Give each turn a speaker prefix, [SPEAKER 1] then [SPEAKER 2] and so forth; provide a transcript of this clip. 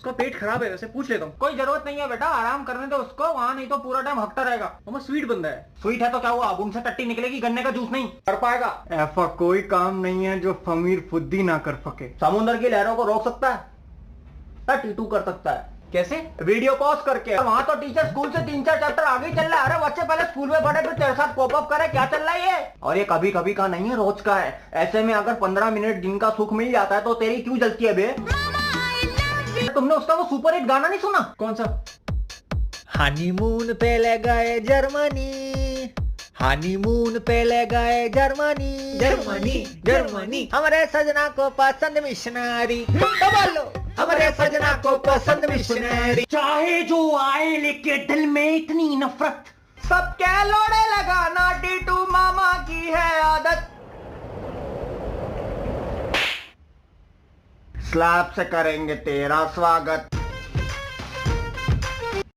[SPEAKER 1] उसका पेट खराब है, वैसे पूछ लेता हूँ।
[SPEAKER 2] कोई जरूरत नहीं है बेटा, आराम करने दो उसको वहाँ, नहीं तो पूरा टाइम हकता रहेगा।
[SPEAKER 1] मामा स्वीट बंदा है।
[SPEAKER 2] स्वीट है तो क्या हुआ, अब उनसे टट्टी निकलेगी, गन्ने का जूस नहीं कर पाएगा।
[SPEAKER 3] ऐसा कोई काम नहीं है जो फमीर फुद्दी ना कर सके।
[SPEAKER 2] समुद्र की लहरों को रोक सकता है, टीटू कर सकता है।
[SPEAKER 1] कैसे?
[SPEAKER 2] वीडियो पॉज करके। वहाँ तो टीचर स्कूल से 3-4 चैप्टर आगे चल रहा है। अरे बच्चे पहले स्कूल में पढ़े, फिर तेरे साथ पॉप अप करे, क्या चल रहा है ये? और ये कभी कभी का नहीं है, रोज का है। ऐसे में अगर 15 मिनट दिन का सुख मिल जाता है तो तेरी क्यों जलती है बे? तुमने उसका वो सुपर हिट गाना नहीं सुना?
[SPEAKER 1] कौन सा?
[SPEAKER 3] हनीमून पे ले गए जर्मनी, हनीमून पे ले गए जर्मनी,
[SPEAKER 1] जर्मनी, जर्मनी।
[SPEAKER 3] हमारे सजना को पसंद मिशनरी। बोलो हमारे सजना को पसंद मिशनरी।
[SPEAKER 2] चाहे जो आए लेके दिल में इतनी नफरत, सबके लोड़े लगाना टीटू मामा की है आदत। स्लैब से करेंगे तेरा स्वागत।